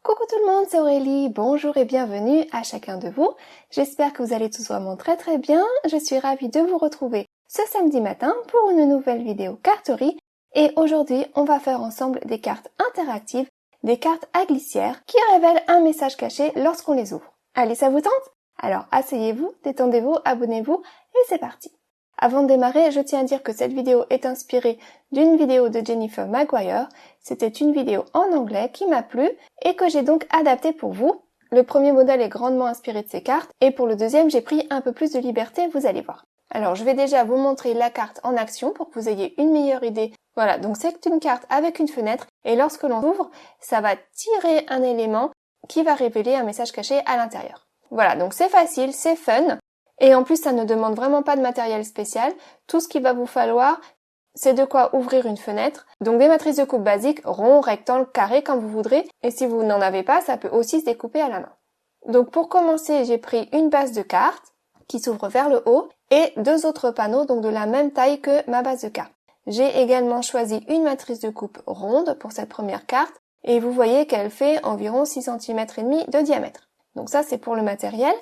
Coucou tout le monde, c'est Aurélie, bonjour et bienvenue à chacun de vous. J'espère que vous allez tous vraiment très bien. Je suis ravie de vous retrouver ce samedi matin pour une nouvelle vidéo carterie. Et aujourd'hui, on va faire ensemble des cartes interactives, des cartes à glissière qui révèlent un message caché lorsqu'on les ouvre. Allez, ça vous tente? Alors asseyez-vous, détendez-vous, abonnez-vous et c'est parti. Avant de démarrer, je tiens à dire que cette vidéo est inspirée d'une vidéo de Jennifer Maguire. C'était une vidéo en anglais qui m'a plu et que j'ai donc adaptée pour vous. Le premier modèle est grandement inspiré de ces cartes et pour le deuxième, j'ai pris un peu plus de liberté, vous allez voir. Alors, je vais déjà vous montrer la carte en action pour que vous ayez une meilleure idée. Voilà, donc c'est une carte avec une fenêtre et lorsque l'on ouvre, ça va tirer un élément qui va révéler un message caché à l'intérieur. Voilà, donc c'est facile, c'est fun. Et en plus, ça ne demande vraiment pas de matériel spécial. Tout ce qu'il va vous falloir, c'est de quoi ouvrir une fenêtre. Donc des matrices de coupe basiques, rond, rectangle, carré, comme vous voudrez. Et si vous n'en avez pas, ça peut aussi se découper à la main. Donc pour commencer, j'ai pris une base de cartes qui s'ouvre vers le haut et deux autres panneaux, donc de la même taille que ma base de cartes. J'ai également choisi une matrice de coupe ronde pour cette première carte. Et vous voyez qu'elle fait environ 6,5 cm de diamètre. Donc ça, c'est pour le matériel.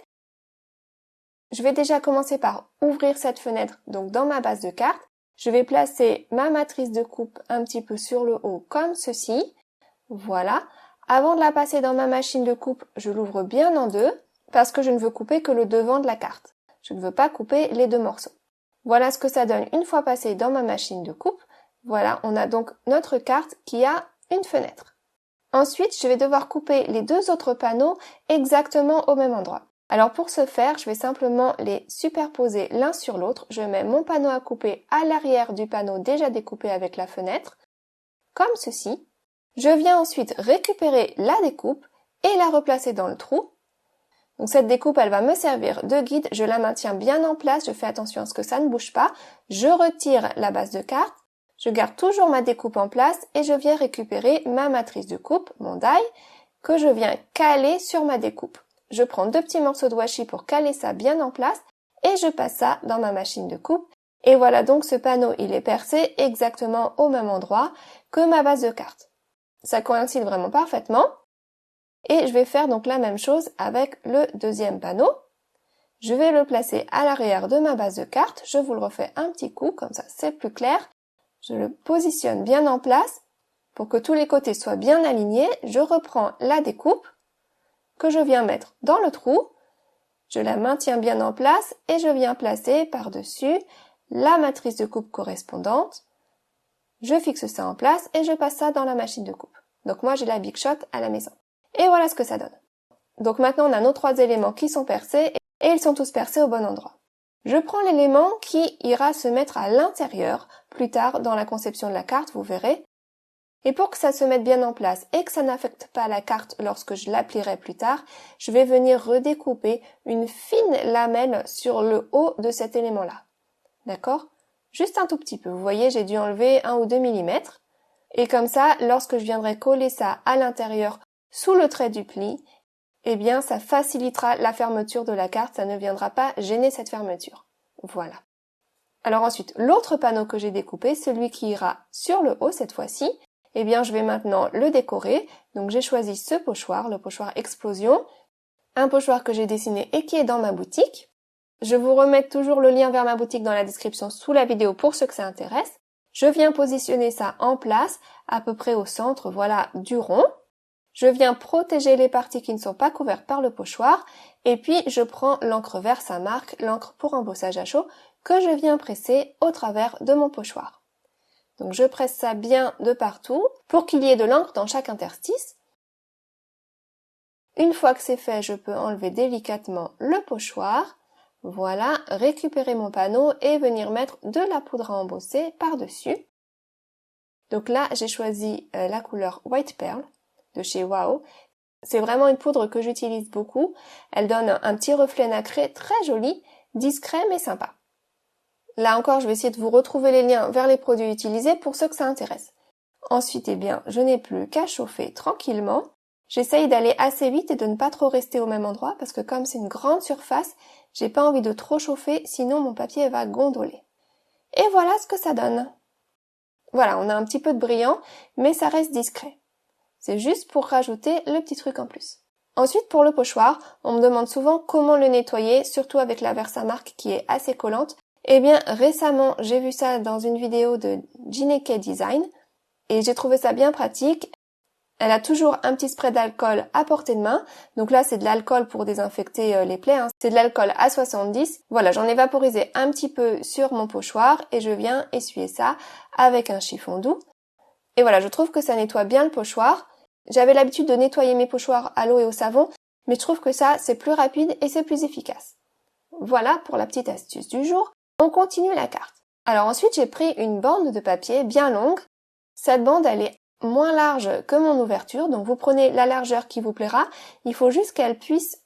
Je vais déjà commencer par ouvrir cette fenêtre donc dans ma base de cartes. Je vais placer ma matrice de coupe un petit peu sur le haut comme ceci. Voilà. Avant de la passer dans ma machine de coupe, je l'ouvre bien en deux parce que je ne veux couper que le devant de la carte. Je ne veux pas couper les deux morceaux. Voilà ce que ça donne une fois passé dans ma machine de coupe. Voilà, on a donc notre carte qui a une fenêtre. Ensuite, je vais devoir couper les deux autres panneaux exactement au même endroit. Alors pour ce faire, je vais simplement les superposer l'un sur l'autre. Je mets mon panneau à couper à l'arrière du panneau déjà découpé avec la fenêtre, comme ceci. Je viens ensuite récupérer la découpe et la replacer dans le trou. Donc cette découpe, elle va me servir de guide. Je la maintiens bien en place, je fais attention à ce que ça ne bouge pas. Je retire la base de carte, je garde toujours ma découpe en place et je viens récupérer ma matrice de coupe, mon die, que je viens caler sur ma découpe. Je prends deux petits morceaux de washi pour caler ça bien en place et je passe ça dans ma machine de coupe. Et voilà donc ce panneau, il est percé exactement au même endroit que ma base de cartes. Ça coïncide vraiment parfaitement. Et je vais faire donc la même chose avec le deuxième panneau. Je vais le placer à l'arrière de ma base de cartes. Je vous le refais un petit coup, comme ça c'est plus clair. Je le positionne bien en place pour que tous les côtés soient bien alignés. Je reprends la découpe que je viens mettre dans le trou, je la maintiens bien en place et je viens placer par-dessus la matrice de coupe correspondante. Je fixe ça en place et je passe ça dans la machine de coupe. Donc moi j'ai la Big Shot à la maison. Et voilà ce que ça donne. Donc maintenant on a nos trois éléments qui sont percés et ils sont tous percés au bon endroit. Je prends l'élément qui ira se mettre à l'intérieur plus tard dans la conception de la carte, vous verrez. Et pour que ça se mette bien en place et que ça n'affecte pas la carte lorsque je l'applierai plus tard, je vais venir redécouper une fine lamelle sur le haut de cet élément-là. D'accord? Juste un tout petit peu. Vous voyez, j'ai dû enlever 1 ou 2 mm. Et comme ça, lorsque je viendrai coller ça à l'intérieur sous le trait du pli, eh bien, ça facilitera la fermeture de la carte. Ça ne viendra pas gêner cette fermeture. Voilà. Alors ensuite, l'autre panneau que j'ai découpé, celui qui ira sur le haut cette fois-ci, eh bien, je vais maintenant le décorer. Donc, j'ai choisi ce pochoir, le pochoir Explosion. Un pochoir que j'ai dessiné et qui est dans ma boutique. Je vous remets toujours le lien vers ma boutique dans la description sous la vidéo pour ceux que ça intéresse. Je viens positionner ça en place, à peu près au centre, voilà, du rond. Je viens protéger les parties qui ne sont pas couvertes par le pochoir. Et puis, je prends l'encre vert, sa marque, l'encre pour embossage à chaud, que je viens presser au travers de mon pochoir. Donc je presse ça bien de partout pour qu'il y ait de l'encre dans chaque interstice. Une fois que c'est fait, je peux enlever délicatement le pochoir. Voilà, récupérer mon panneau et venir mettre de la poudre à embosser par-dessus. Donc là, j'ai choisi la couleur White Pearl de chez Wow. C'est vraiment une poudre que j'utilise beaucoup. Elle donne un petit reflet nacré très joli, discret mais sympa. Là encore, je vais essayer de vous retrouver les liens vers les produits utilisés pour ceux que ça intéresse. Ensuite, eh bien, je n'ai plus qu'à chauffer tranquillement. J'essaye d'aller assez vite et de ne pas trop rester au même endroit parce que comme c'est une grande surface, j'ai pas envie de trop chauffer, sinon mon papier va gondoler. Et voilà ce que ça donne. Voilà, on a un petit peu de brillant, mais ça reste discret. C'est juste pour rajouter le petit truc en plus. Ensuite, pour le pochoir, on me demande souvent comment le nettoyer, surtout avec la Versamark qui est assez collante. Eh bien, récemment, j'ai vu ça dans une vidéo de Gineke Design et j'ai trouvé ça bien pratique. Elle a toujours un petit spray d'alcool à portée de main. Donc là, c'est de l'alcool pour désinfecter les plaies. C'est de l'alcool à 70. Voilà, j'en ai vaporisé un petit peu sur mon pochoir et je viens essuyer ça avec un chiffon doux. Et voilà, je trouve que ça nettoie bien le pochoir. J'avais l'habitude de nettoyer mes pochoirs à l'eau et au savon, mais je trouve que ça, c'est plus rapide et c'est plus efficace. Voilà pour la petite astuce du jour. On continue la carte. Alors ensuite, j'ai pris une bande de papier bien longue. Cette bande, elle est moins large que mon ouverture, donc vous prenez la largeur qui vous plaira. Il faut juste qu'elle puisse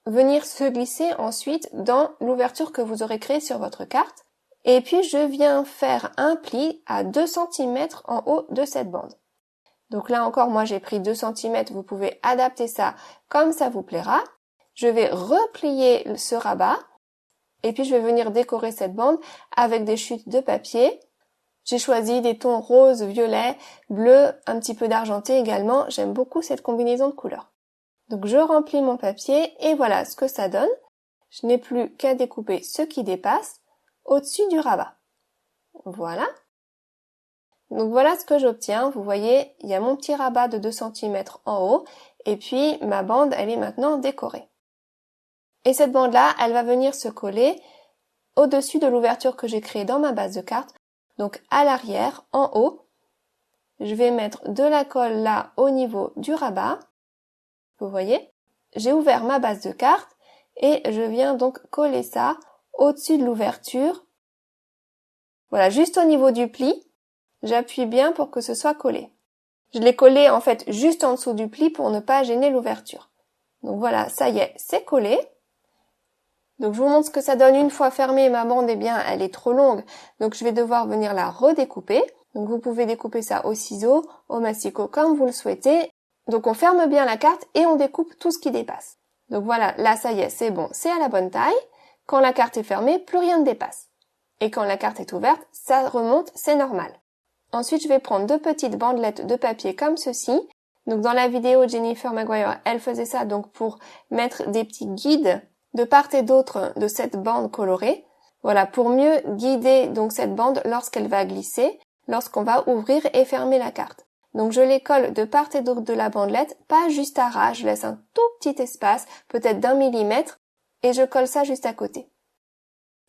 venir se glisser ensuite dans l'ouverture que vous aurez créée sur votre carte. Et puis, je viens faire un pli à 2 cm en haut de cette bande. Donc là encore, moi j'ai pris 2 cm, vous pouvez adapter ça comme ça vous plaira. Je vais replier ce rabat et puis je vais venir décorer cette bande avec des chutes de papier. J'ai choisi des tons rose, violet, bleu, un petit peu d'argenté également. J'aime beaucoup cette combinaison de couleurs. Donc je remplis mon papier et voilà ce que ça donne. Je n'ai plus qu'à découper ce qui dépasse au-dessus du rabat. Voilà. Donc voilà ce que j'obtiens. Vous voyez, il y a mon petit rabat de 2 cm en haut et puis ma bande, elle est maintenant décorée. Et cette bande-là, elle va venir se coller au-dessus de l'ouverture que j'ai créée dans ma base de carte. Donc à l'arrière, en haut, je vais mettre de la colle là au niveau du rabat. Vous voyez, j'ai ouvert ma base de carte et je viens donc coller ça au-dessus de l'ouverture. Voilà, juste au niveau du pli. J'appuie bien pour que ce soit collé. Je l'ai collé en fait juste en dessous du pli pour ne pas gêner l'ouverture. Donc voilà, ça y est, c'est collé. Donc je vous montre ce que ça donne une fois fermée. Ma bande, eh bien, elle est trop longue, donc je vais devoir venir la redécouper. Donc vous pouvez découper ça au ciseau, au masticot, comme vous le souhaitez. Donc on ferme bien la carte et on découpe tout ce qui dépasse. Donc voilà, là ça y est, c'est bon, c'est à la bonne taille. Quand la carte est fermée, plus rien ne dépasse. Et quand la carte est ouverte, ça remonte, c'est normal. Ensuite, je vais prendre 2 petites bandelettes de papier comme ceci. Donc dans la vidéo, Jennifer Maguire, elle faisait ça donc pour mettre des petits guides de part et d'autre de cette bande colorée. Voilà, pour mieux guider donc cette bande lorsqu'elle va glisser, lorsqu'on va ouvrir et fermer la carte. Donc je les colle de part et d'autre de la bandelette, pas juste à ras, je laisse un tout petit espace, peut-être d'1 millimètre, et je colle ça juste à côté.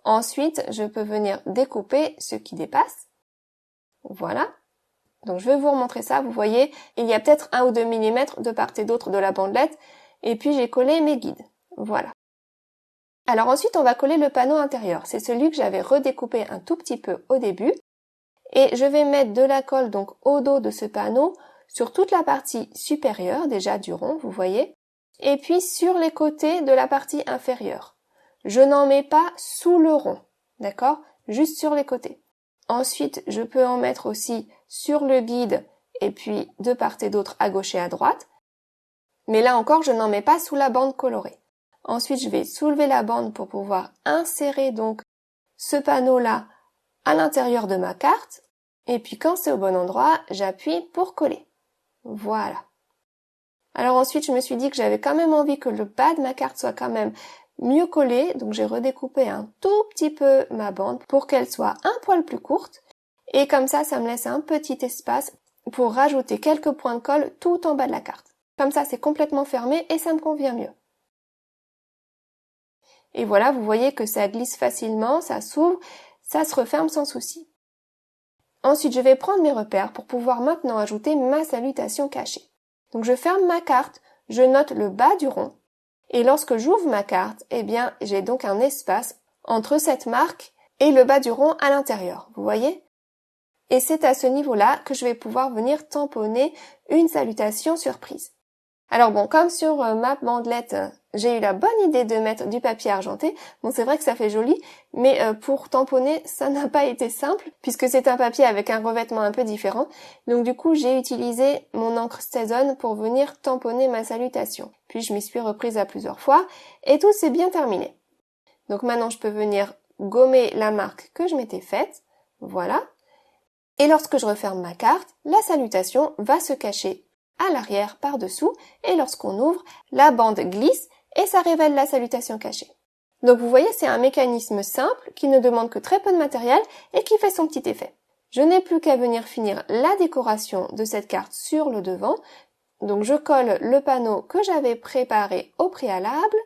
Ensuite, je peux venir découper ce qui dépasse. Voilà. Donc je vais vous remontrer ça. Vous voyez, il y a peut-être 1 ou 2 mm de part et d'autre de la bandelette. Et puis j'ai collé mes guides. Voilà. Alors ensuite, on va coller le panneau intérieur. C'est celui que j'avais redécoupé un tout petit peu au début. Et je vais mettre de la colle donc au dos de ce panneau sur toute la partie supérieure déjà du rond, vous voyez. Et puis sur les côtés de la partie inférieure. Je n'en mets pas sous le rond. D'accord? Juste sur les côtés. Ensuite, je peux en mettre aussi sur le guide et puis de part et d'autre à gauche et à droite. Mais là encore, je n'en mets pas sous la bande colorée. Ensuite, je vais soulever la bande pour pouvoir insérer donc ce panneau-là à l'intérieur de ma carte. Et puis quand c'est au bon endroit, j'appuie pour coller. Voilà. Alors ensuite, je me suis dit que j'avais quand même envie que le bas de ma carte soit quand même mieux collé, donc j'ai redécoupé un tout petit peu ma bande pour qu'elle soit un poil plus courte et comme ça me laisse un petit espace pour rajouter quelques points de colle tout en bas de la carte. Comme ça c'est complètement fermé et ça me convient mieux. Et voilà, vous voyez que ça glisse facilement, ça s'ouvre, ça se referme sans souci. Ensuite je vais prendre mes repères pour pouvoir maintenant ajouter ma salutation cachée. Donc je ferme ma carte, je note le bas du rond. Et lorsque j'ouvre ma carte, eh bien, j'ai donc un espace entre cette marque et le bas du rond à l'intérieur. Vous voyez? Et c'est à ce niveau-là que je vais pouvoir venir tamponner une salutation surprise. Alors bon, comme sur ma bandelette, j'ai eu la bonne idée de mettre du papier argenté. Bon, c'est vrai que ça fait joli, mais pour tamponner, ça n'a pas été simple, puisque c'est un papier avec un revêtement un peu différent. Donc du coup, j'ai utilisé mon encre Stetson pour venir tamponner ma salutation. Puis je m'y suis reprise à plusieurs fois, et tout s'est bien terminé. Donc maintenant, je peux venir gommer la marque que je m'étais faite. Voilà. Et lorsque je referme ma carte, la salutation va se cacher à l'arrière par-dessous et lorsqu'on ouvre, la bande glisse et ça révèle la salutation cachée. Donc vous voyez, c'est un mécanisme simple qui ne demande que très peu de matériel et qui fait son petit effet. Je n'ai plus qu'à venir finir la décoration de cette carte sur le devant. Donc je colle le panneau que j'avais préparé au préalable.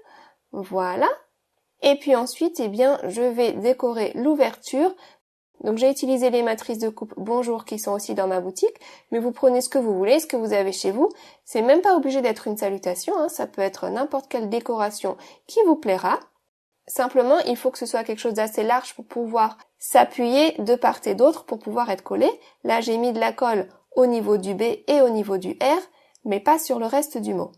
Voilà. Et puis ensuite, eh bien, je vais décorer l'ouverture. Donc j'ai utilisé les matrices de coupe Bonjour qui sont aussi dans ma boutique, mais vous prenez ce que vous voulez, ce que vous avez chez vous. C'est même pas obligé d'être une salutation, hein. Ça peut être n'importe quelle décoration qui vous plaira. Simplement, il faut que ce soit quelque chose d'assez large pour pouvoir s'appuyer de part et d'autre pour pouvoir être collé. Là, j'ai mis de la colle au niveau du B et au niveau du R, mais pas sur le reste du mot.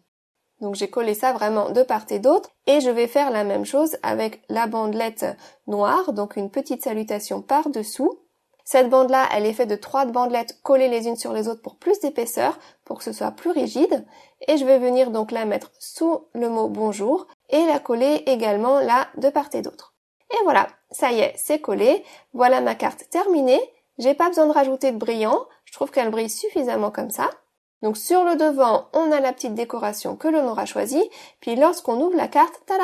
Donc j'ai collé ça vraiment de part et d'autre et je vais faire la même chose avec la bandelette noire, donc une petite salutation par-dessous. Cette bande-là, elle est faite de 3 bandelettes collées les unes sur les autres pour plus d'épaisseur, pour que ce soit plus rigide. Et je vais venir donc la mettre sous le mot bonjour et la coller également là de part et d'autre. Et voilà, ça y est, c'est collé. Voilà ma carte terminée. J'ai pas besoin de rajouter de brillant, je trouve qu'elle brille suffisamment comme ça. Donc sur le devant, on a la petite décoration que l'on aura choisie. Puis lorsqu'on ouvre la carte, tada,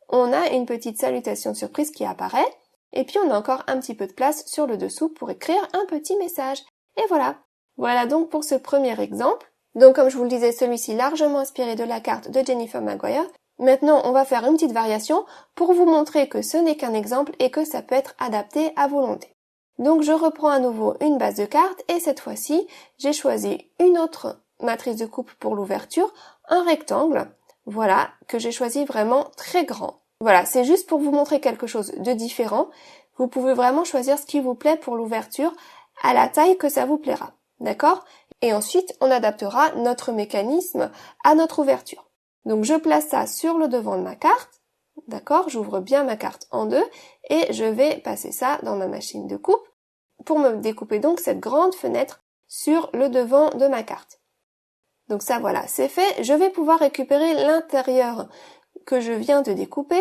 on a une petite salutation surprise qui apparaît. Et puis on a encore un petit peu de place sur le dessous pour écrire un petit message. Et voilà. Voilà donc pour ce premier exemple. Donc comme je vous le disais, celui-ci largement inspiré de la carte de Jennifer Maguire. Maintenant, on va faire une petite variation pour vous montrer que ce n'est qu'un exemple et que ça peut être adapté à volonté. Donc je reprends à nouveau une base de cartes et cette fois-ci, j'ai choisi une autre matrice de coupe pour l'ouverture, un rectangle, voilà, que j'ai choisi vraiment très grand. Voilà, c'est juste pour vous montrer quelque chose de différent. Vous pouvez vraiment choisir ce qui vous plaît pour l'ouverture à la taille que ça vous plaira. D'accord? Et ensuite, on adaptera notre mécanisme à notre ouverture. Donc je place ça sur le devant de ma carte. D'accord? J'ouvre bien ma carte en deux et je vais passer ça dans ma machine de coupe pour me découper donc cette grande fenêtre sur le devant de ma carte. Donc ça voilà, c'est fait. Je vais pouvoir récupérer l'intérieur que je viens de découper.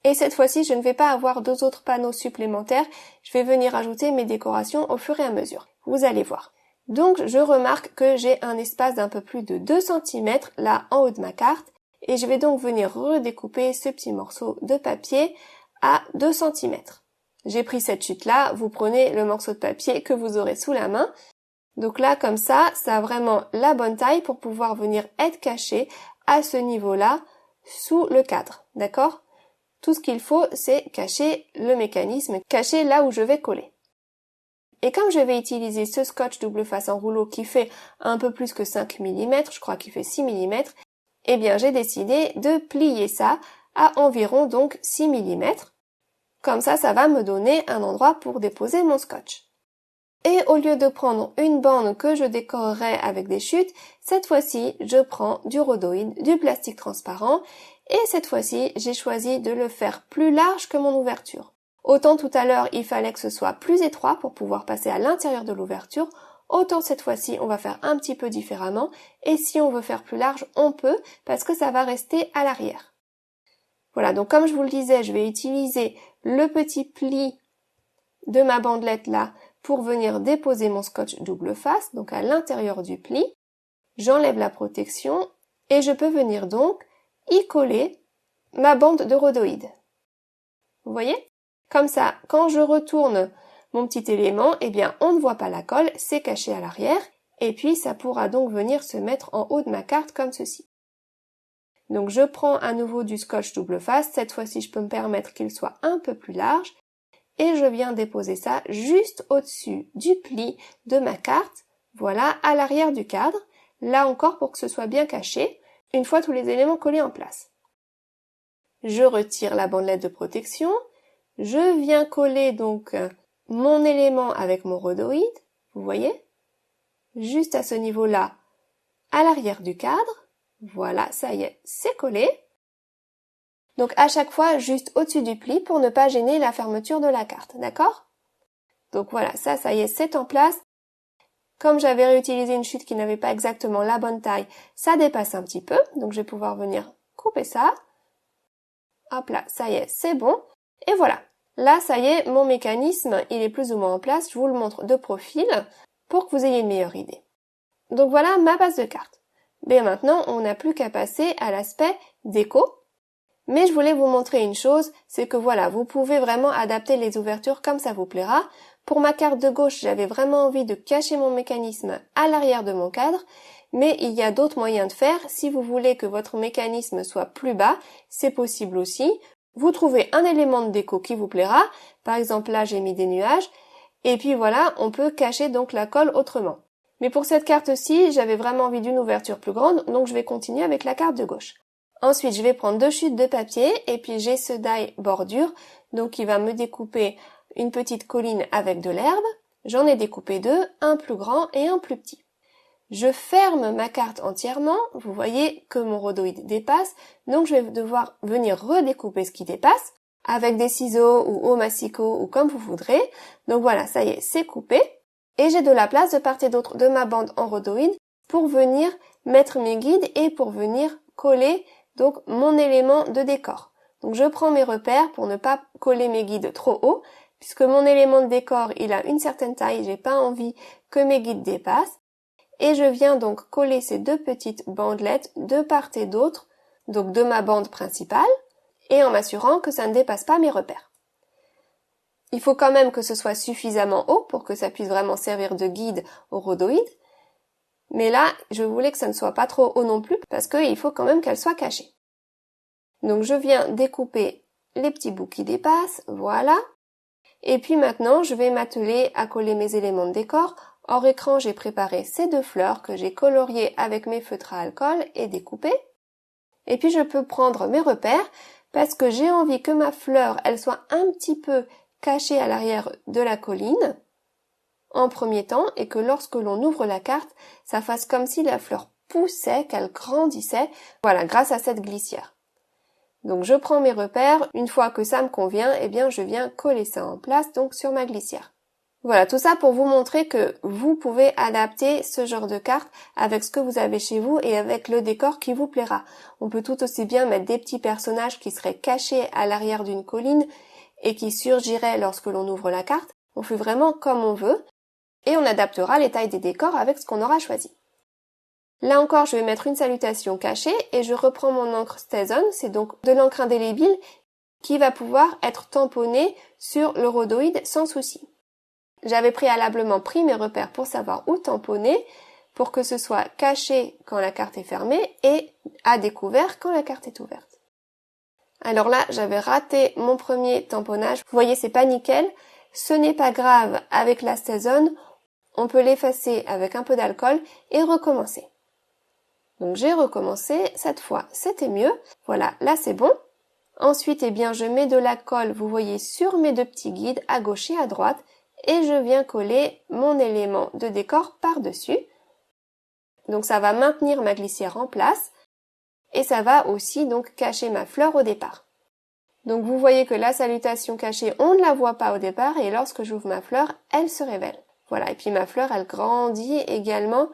Et cette fois-ci, je ne vais pas avoir 2 autres panneaux supplémentaires. Je vais venir ajouter mes décorations au fur et à mesure. Vous allez voir. Donc, je remarque que j'ai un espace d'un peu plus de 2 cm là en haut de ma carte. Et je vais donc venir redécouper ce petit morceau de papier à 2 cm. J'ai pris cette chute-là. Vous prenez le morceau de papier que vous aurez sous la main. Donc là, comme ça a vraiment la bonne taille pour pouvoir venir être caché à ce niveau-là sous le cadre, d'accord? Tout ce qu'il faut, c'est cacher le mécanisme, cacher là où je vais coller. Et comme je vais utiliser ce scotch double face en rouleau qui fait un peu plus que 5 mm, je crois qu'il fait 6 mm, eh bien j'ai décidé de plier ça à environ donc 6 mm. Comme ça va me donner un endroit pour déposer mon scotch. Et au lieu de prendre une bande que je décorerai avec des chutes, cette fois-ci, je prends du rhodoïde, du plastique transparent, et cette fois-ci, j'ai choisi de le faire plus large que mon ouverture. Autant tout à l'heure, il fallait que ce soit plus étroit pour pouvoir passer à l'intérieur de l'ouverture, autant cette fois-ci, on va faire un petit peu différemment, et si on veut faire plus large, on peut, parce que ça va rester à l'arrière. Voilà, donc comme je vous le disais, je vais utiliser le petit pli de ma bandelette là, pour venir déposer mon scotch double face, donc à l'intérieur du pli. J'enlève la protection et je peux venir donc y coller ma bande de rhodoïde. Vous voyez? Comme ça, quand je retourne mon petit élément, eh bien, on ne voit pas la colle, c'est caché à l'arrière, et puis ça pourra donc venir se mettre en haut de ma carte comme ceci. Donc je prends à nouveau du scotch double face, cette fois-ci je peux me permettre qu'il soit un peu plus large, et je viens déposer ça juste au-dessus du pli de ma carte, voilà, à l'arrière du cadre, là encore pour que ce soit bien caché, une fois tous les éléments collés en place. Je retire la bandelette de protection, je viens coller donc mon élément avec mon rhodoïde, vous voyez, juste à ce niveau-là, à l'arrière du cadre, voilà, ça y est, c'est collé. Donc à chaque fois, juste au-dessus du pli pour ne pas gêner la fermeture de la carte, d'accord? Donc voilà, ça y est, c'est en place. Comme j'avais réutilisé une chute qui n'avait pas exactement la bonne taille, ça dépasse un petit peu, donc je vais pouvoir venir couper ça. Hop là, ça y est, c'est bon. Et voilà, là ça y est, mon mécanisme, il est plus ou moins en place, je vous le montre de profil pour que vous ayez une meilleure idée. Donc voilà ma base de carte. bien maintenant on n'a plus qu'à passer à l'aspect déco. Mais je voulais vous montrer une chose, c'est que voilà, vous pouvez vraiment adapter les ouvertures comme ça vous plaira. Pour ma carte de gauche, j'avais vraiment envie de cacher mon mécanisme à l'arrière de mon cadre, mais il y a d'autres moyens de faire. Si vous voulez que votre mécanisme soit plus bas, c'est possible aussi. Vous trouvez un élément de déco qui vous plaira, par exemple là j'ai mis des nuages, et puis voilà, on peut cacher donc la colle autrement. Mais pour cette carte-ci, j'avais vraiment envie d'une ouverture plus grande, donc je vais continuer avec la carte de gauche. Ensuite, je vais prendre 2 chutes de papier et puis j'ai ce die bordure, donc il va me découper une petite colline avec de l'herbe. J'en ai découpé 2, un plus grand et un plus petit. Je ferme ma carte entièrement, vous voyez que mon rhodoïde dépasse, donc je vais devoir venir redécouper ce qui dépasse avec des ciseaux ou au massicot ou comme vous voudrez. Donc voilà, ça y est, c'est coupé. Et j'ai de la place de part et d'autre de ma bande en rhodoïde pour venir mettre mes guides et pour venir coller donc mon élément de décor. Donc je prends mes repères pour ne pas coller mes guides trop haut, puisque mon élément de décor il a une certaine taille, j'ai pas envie que mes guides dépassent. Et je viens donc coller ces 2 petites bandelettes de part et d'autre, donc de ma bande principale, et en m'assurant que ça ne dépasse pas mes repères. Il faut quand même que ce soit suffisamment haut pour que ça puisse vraiment servir de guide au rhodoïde. Mais là, je voulais que ça ne soit pas trop haut non plus parce qu'il faut quand même qu'elle soit cachée. Donc je viens découper les petits bouts qui dépassent, voilà. Et puis maintenant, je vais m'atteler à coller mes éléments de décor. Hors écran, j'ai préparé ces 2 fleurs que j'ai coloriées avec mes feutres à alcool et découpées. Et puis je peux prendre mes repères parce que j'ai envie que ma fleur, elle soit un petit peu cachée à l'arrière de la colline en premier temps et que lorsque l'on ouvre la carte, ça fasse comme si la fleur poussait, qu'elle grandissait, voilà, grâce à cette glissière. Donc je prends mes repères, une fois que ça me convient, eh bien je viens coller ça en place donc sur ma glissière. Voilà, tout ça pour vous montrer que vous pouvez adapter ce genre de carte avec ce que vous avez chez vous et avec le décor qui vous plaira. On peut tout aussi bien mettre des petits personnages qui seraient cachés à l'arrière d'une colline et qui surgiraient lorsque l'on ouvre la carte. On fait vraiment comme on veut. Et on adaptera les tailles des décors avec ce qu'on aura choisi. Là encore, je vais mettre une salutation cachée et je reprends mon encre StazOn, c'est donc de l'encre indélébile qui va pouvoir être tamponnée sur le rhodoïde sans souci. J'avais préalablement pris mes repères pour savoir où tamponner, pour que ce soit caché quand la carte est fermée et à découvert quand la carte est ouverte. Alors là, j'avais raté mon premier tamponnage. Vous voyez, c'est pas nickel. Ce n'est pas grave avec la StazOn. On peut l'effacer avec un peu d'alcool et recommencer. Donc j'ai recommencé, cette fois c'était mieux. Voilà, là c'est bon. Ensuite, eh bien, je mets de la colle, vous voyez, sur mes 2 petits guides à gauche et à droite et je viens coller mon élément de décor par-dessus. Donc ça va maintenir ma glissière en place et ça va aussi donc cacher ma fleur au départ. Donc vous voyez que la salutation cachée, on ne la voit pas au départ et lorsque j'ouvre ma fleur, elle se révèle. Voilà, et puis ma fleur, elle grandit également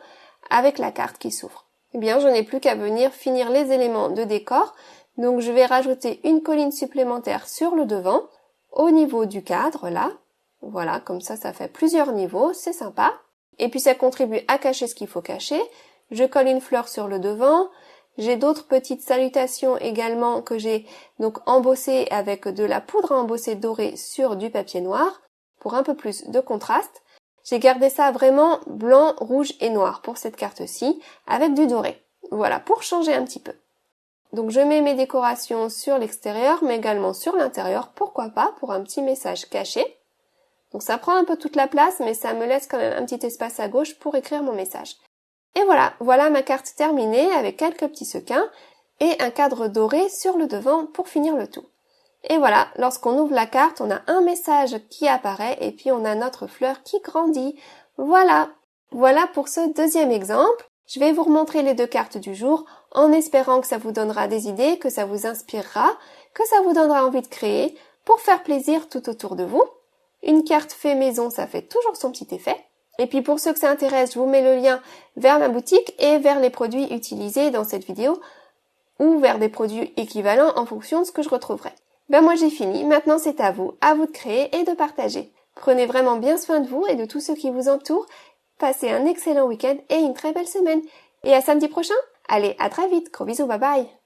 avec la carte qui s'ouvre. Eh bien, je n'ai plus qu'à venir finir les éléments de décor. Donc, je vais rajouter une colline supplémentaire sur le devant, au niveau du cadre, là. Voilà, comme ça fait plusieurs niveaux, c'est sympa. Et puis, ça contribue à cacher ce qu'il faut cacher. Je colle une fleur sur le devant. J'ai d'autres petites salutations également que j'ai donc embossées avec de la poudre à embosser dorée sur du papier noir, pour un peu plus de contraste. J'ai gardé ça vraiment blanc, rouge et noir pour cette carte-ci, avec du doré. Voilà, pour changer un petit peu. Donc je mets mes décorations sur l'extérieur, mais également sur l'intérieur, pourquoi pas, pour un petit message caché. Donc ça prend un peu toute la place, mais ça me laisse quand même un petit espace à gauche pour écrire mon message. Et voilà ma carte terminée avec quelques petits sequins et un cadre doré sur le devant pour finir le tout. Et voilà, lorsqu'on ouvre la carte, on a un message qui apparaît et puis on a notre fleur qui grandit. Voilà pour ce 2e exemple. Je vais vous remontrer les 2 cartes du jour en espérant que ça vous donnera des idées, que ça vous inspirera, que ça vous donnera envie de créer pour faire plaisir tout autour de vous. Une carte fait maison, ça fait toujours son petit effet. Et puis pour ceux que ça intéresse, je vous mets le lien vers ma boutique et vers les produits utilisés dans cette vidéo ou vers des produits équivalents en fonction de ce que je retrouverai. Ben moi j'ai fini, maintenant c'est à vous de créer et de partager. Prenez vraiment bien soin de vous et de tous ceux qui vous entourent. Passez un excellent week-end et une très belle semaine. Et à samedi prochain! Allez, à très vite, gros bisous, bye bye!